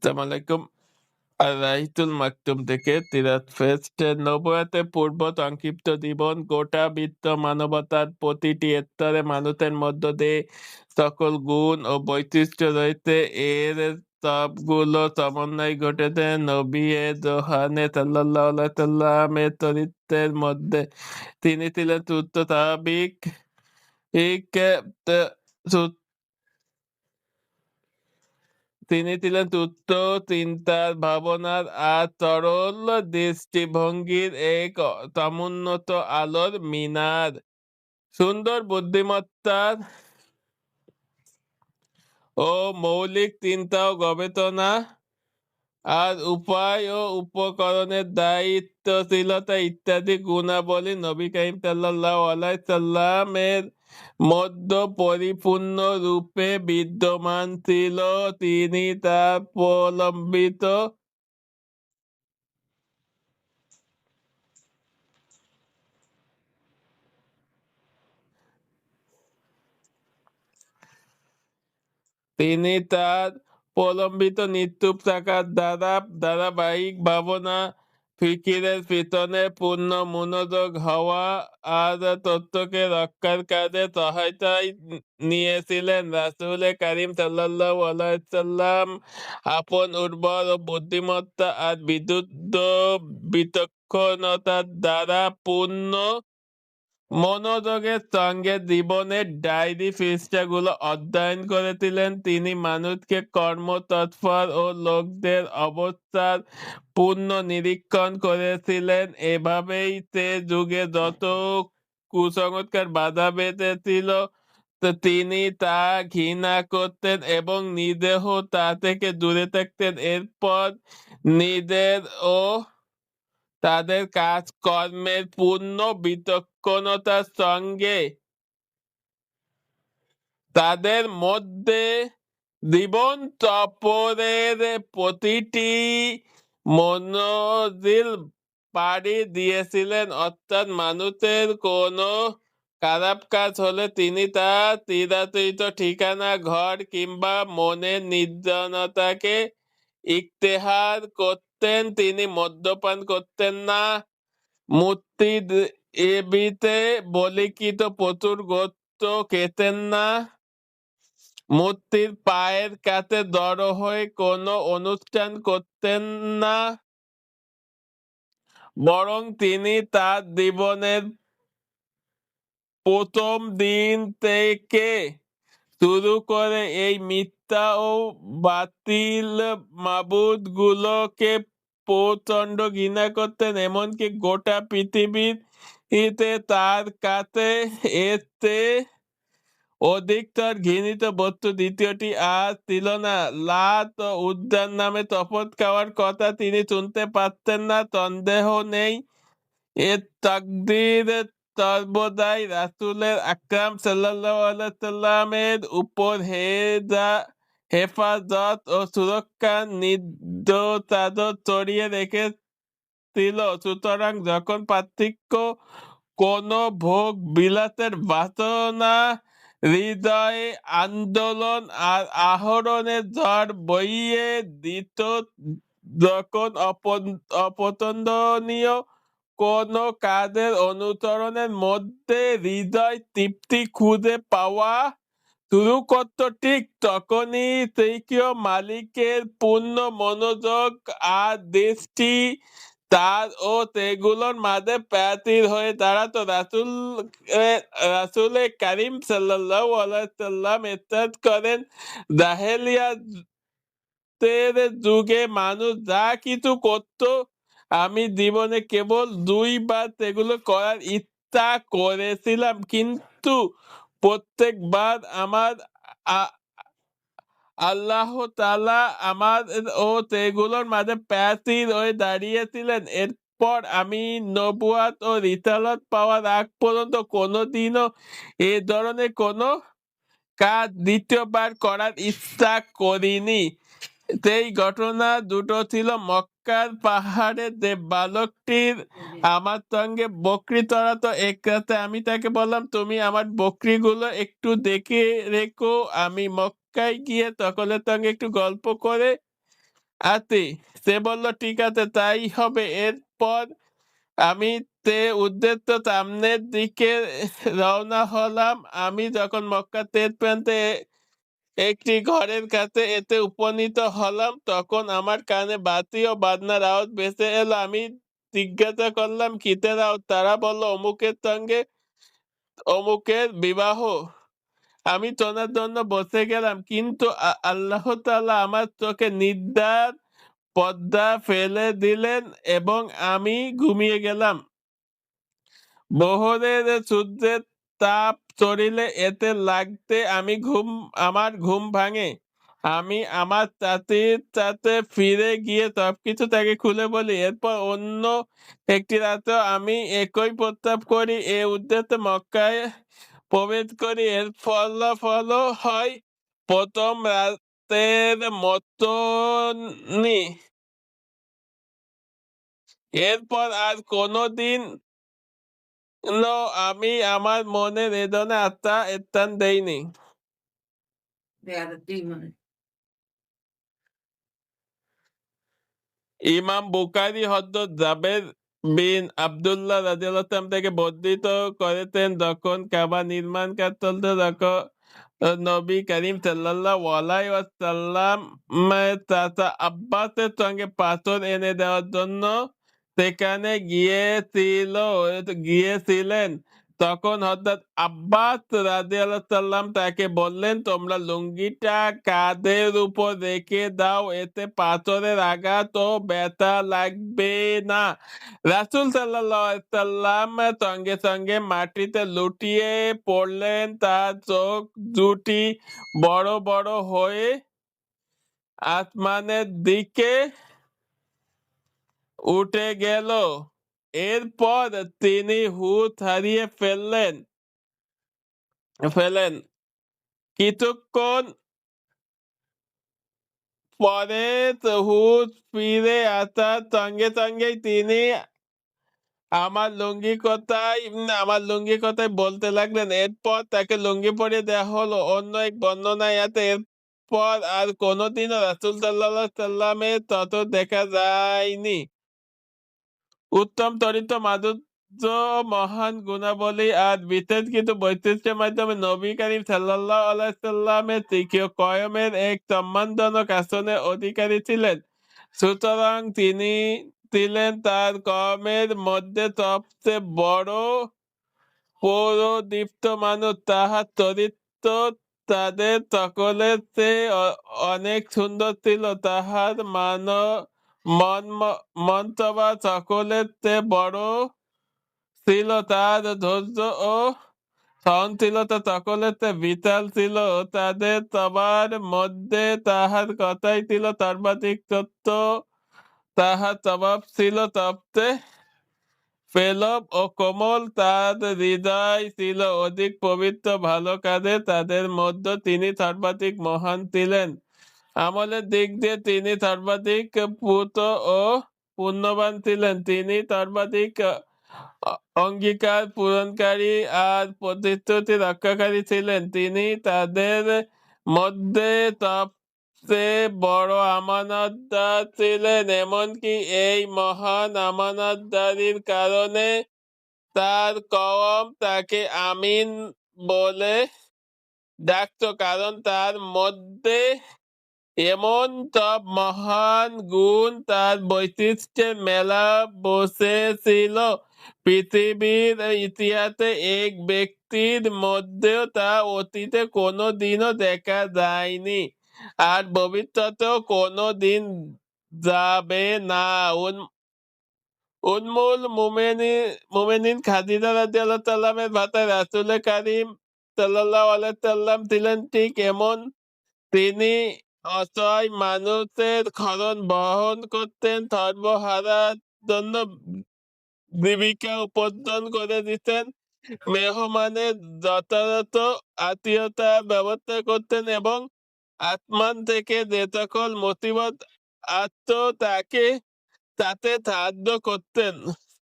আসসালামু আলাইকুম। রাহিতুল মাকতুম থেকে তিরাত ফেস্টের নবুয়তের পূর্ব সংক্ষিপ্ত জীবন গোটা বিশ্ব মানবতার প্রতিটি স্তরে মানুষের মধ্য দিয়ে সকল গুণ ও বৈশিষ্ট্য রয়েছে। এর সবগুলো সমন্বয় ঘটেছে নবী জোহানে সাল্লাল্লাহু আলাইহি সাল্লামের চরিত্রের মধ্যে। তিনি ছিলেন সুস্থ স্বাভাবিক তিনি ছিলেন উচ্চ চিন্তার, ভাবনার আর সরল দৃষ্টিভঙ্গির এক সমুন্নত আলোর মিনার। সুন্দর বুদ্ধিমত্তার ও মৌলিক চিন্তা ও গবেষণা আর উপায় ও উপকরণের দায়িত্বশীলতা ইত্যাদি গুণাবলী নবী করিম সাল্লাল্লাহু আলাইহি সাল্লামের মধ্যে পরিপূর্ণ রূপে বিদ্যমান ছিল। তিনি তার প্রলম্বিত তিনি তার প্রলম্বিত নিত্যুপ থাকার ধারাবাহিক ভাবনা ফিকিরের পিছনে পূর্ণ মনোযোগ হওয়া আর তত্ত্বকে রক্ষার কাজে সহায়তায় নিয়েছিলেন। রাসূল কারীম সাল্লাল্লাহু আলাইহি সাল্লাম আপন উর্বর ও বুদ্ধিমত্তা আর বিদ্যুৎ বিচক্ষণতার দ্বারা পূর্ণ মনোযোগের সঙ্গে জীবনের ডায়েরি পৃষ্ঠাগুলো অধ্যয়ন করেছিলেন। তিনি মানুষকে কর্মতৎপর ও লোকদের অবস্থার পূর্ণ নিরীক্ষণ করেছিলেন। এভাবেই সে যুগে যত কুসংস্কার বাধা বেঁধেছিল তিনি তা ঘৃণা করতেন এবং নিজেও তা থেকে দূরে থাকতেন। এরপর নিজের ও তাদের কাজকর্মের পূর্ণ বিচক্ষণতার সঙ্গে তাদের মধ্যে জীবন সফরের প্রতিটি মনোজিল পাড়ি দিয়েছিলেন। অর্থাৎ মানুষের কোনো খারাপ কাজ হলে তিনি তা চিরাচরিত ঠিকানা, ঘর কিংবা মনের নির্জনতাকে ইখতিহার করতেন। তিনি মদ্যপান করতেন না, মূর্তি এবিতে বলিকৃত প্রচুর গোস্ত খেতেন না, মূর্তির পায়ের কাছে জড়ো হয়ে কোনো অনুষ্ঠান করতেন না, বরং তিনি তার জীবনের প্রথম দিন থেকে শুরু করে এই মিথ্যা ও বাতিল মাবুদগুলোকে প্রচণ্ড ঘৃণা করতেন। এমনকি গোটা পৃথিবীতে তার কাছে এর চেয়ে অধিকতর ঘৃণিত বস্তু দ্বিতীয়টি আর ছিল না। লাত ও উজ্জার নামে শপথ খাওয়ার কথা তিনি শুনতে পারতেন না। সন্দেহ নেই এর তাকদীর সর্বদাই রাসূলের আকরাম সাল্লাল্লাহু আলাইহি সাল্লামের উপর হেফাজত ও সুরক্ষার নির্দোষাদর ছড়িয়ে রেখেছিল। সুতরাং যখন পার্থিক্য কোনো ভোগ বিলাসের বাসনা হৃদয়ে আন্দোলন আর আহরণের ঝড় বইয়ে দিত, যখন অপছন্দনীয় কোনো কাজের অনুসরণের মধ্যে হৃদয় তৃপ্তি খুঁজে পাওয়া শুরু করত, ঠিক তখনই সেই মালিকের পূর্ণ মনোযোগ আর দৃষ্টি তার ও সেগুলোর মাঝে প্রাচীর হয়ে দাঁড়াতো। রাসূল কারীম সাল্লাল্লাহু আলাইহি সাল্লাম ইরশাদ করেন, জাহেলিয়াতের যুগে মানুষ যা কিছু করত আমি জীবনে কেবল দুইবার সেগুলো করার ইচ্ছা করেছিলাম, কিন্তু প্রত্যেকবার আমার আল্লাহ তাআলা আমার ও সেগুলোর মাঝে প্রাচীর হয়ে দাঁড়িয়েছিলেন। এরপর আমি নবুয়ত ও রিসালাত পাওয়ার আগ পর্যন্ত কোনোদিনও এ ধরনের কোনো কাজ দ্বিতীয়বার করার ইচ্ছা করিনি। সেই ঘটনা দুটো ছিল মক্কার পাহাড়ে যে বালকটির আমার সঙ্গে বকরি চড়াতো। এক রাতে আমি তাকে বললাম, তুমি আমার বকরিগুলো একটু দেখে রেখো, আমি মক্কায় গিয়ে সকলের সঙ্গে একটু গল্প করে আতি। সে বলল ঠিক আছে তাই হবে। এরপর আমি উদ্দেশ্য সামনের দিকে রওনা হলাম। আমি যখন মক্কার শেষ প্রান্তে একটি ঘরের কাছে এতে উপনীত হলাম তখন আমার কানে বাতি ও বাজনার আওয়াজ ভেসে এলো। আমি জিজ্ঞাসা করলাম কিসের আওয়াজ? তারা বলল অমুকের সঙ্গে অমুকের বিবাহ। আমি শোনার জন্য বসে গেলাম, কিন্তু আল্লাহ তাআলা আমার চোখে নির্দার পর্দা ফেলে দিলেন এবং আমি ঘুমিয়ে গেলাম। বহরের সূর্যের তাপ শরীরে এতে লাগতে আমার ঘুম ভাঙে। আমি আমার চাচির সাথে ফিরে গিয়ে সবকিছু তাকে খুলে বলি। এরপর অন্য একটি রাতেও আমি একই প্রস্তাব করি। এ উদ্দেশ্যে মক্কায় প্রবেশ করি। এর ফলাফল হয় প্রথম রাতের মতনই। এরপর আর কোনোদিন আমি আমার মনের এ ধরনের আত্মা স্থান দেইনি। ইমাম বুখারী হযরত জাবের বিন আব্দুল্লাহ রাদিয়াল্লাহু তাআলা থেকে বর্ণিত করেছেন, যখন কাবা নির্মাণ কাজ চলতে তখন নবী করিম সাল্লাল্লাহু আলাইহি ওয়াসাল্লাম চাচা আব্বাসের সঙ্গে পাথর এনে দেওয়ার জন্য সেখানে গিয়েছিলেন। তখন হযরত আব্বাস রাদিয়াল্লাহু তাআলা তাকে বললেন, তোমরা লুঙ্গিটা কাঁধের উপর রেখে দাও, এতে পাথরের আঘাত ও ব্যথা লাগবে না। রাসূল সাল্লাল্লাহু আলাইহি সাল্লাম সঙ্গে সঙ্গে মাটিতে লুটিয়ে পড়লেন। তার চোখ দুটি বড় বড় হয়ে আসমানের দিকে উঠে গেল। এরপর তিনি হুঁশ হারিয়ে ফেলেন। কিছুক্ষণ পরে হুঁশ ফিরে আসার সঙ্গে সঙ্গেই তিনি আমার লুঙ্গি কথাই বলতে লাগলেন। এরপর তাকে লুঙ্গি পরিয়ে দেওয়া হলো। অন্য এক বর্ণনায় আছে, এরপর আর কোনোদিনও রাসূল সাল্লাল্লাহু আলাইহি সাল্লামের তত দেখা যায়নি। উত্তম চরিত্র, মাধুর্য, মহান গুণাবলী আর বিশেষ কিছু বৈশিষ্ট্যের মাধ্যমে নবী করিম সাল্লাল্লাহু আলাইহি সাল্লামের কয়মের এক সম্মানজনক আসনের অধিকারী ছিলেন। সুতরাং তিনি ছিলেন তার কওমের মধ্যে সবচেয়ে বড় পৌরদীপ্ত মানুষ। তাহার চরিত্র তাদের সকলের চেয়ে অনেক সুন্দর ছিল। তাহার মন্তব্য সকলের চেয়ে বড় ছিল। তাহার ধৈর্য ও সহনশীলতা সকলের চেয়ে বিশাল ছিল। তাদের সবার মধ্যে তাহার কথাই ছিল সর্বাধিক সত্য। তাহার স্বভাব ছিল সবচেয়ে পেলব ও কোমল। তার হৃদয় ছিল অধিক পবিত্র ভালো কাজে। তাদের মধ্যে তিনি সর্বাধিক মহান ছিলেন। আমলের দিক দিয়ে তিনি সর্বাধিক পূত ও পুণ্যবান ছিলেন। তিনি সর্বাধিক অঙ্গীকার পূরণকারী আর প্রতিশ্রুতি রক্ষাকারী ছিলেন। তিনি তাদের মধ্যে সবচেয়ে বড় আমানতদার ছিলেন। এমনকি এই মহান আমানতদারির কারণে তার কওম তাকে আমিন বলে ডাকত, কারণ তার মধ্যে এমন সব মহান গুণ, তার বৈশিষ্ট্যের মেলা বসেছিল পৃথিবীর ইতিহাসে এক ব্যক্তির মধ্যেও তা অতীতে কোনো দিনও দেখা যায়নি আর ভবিষ্যতেও কোনো দিন যাবে না। উম্মুল মুমিনিন খাদিজা রাদিয়াল্লাহু তাআলার ভাষায় রাসূল করিম সাল্লাল্লাহু আলাইহি সাল্লাম ছিলেন ঠিক এমন। তিনি অসহায় মানুষের খরচ বহন করতেন, সর্বহারার জন্য জীবিকা উপার্জন করে দিতেন, মেহমানের যথাযথ আতিথেয়তার ব্যবস্থা করতেন এবং আসমান থেকে যে সকল মুসিবত আসত তাতে সাহায্য করতেন।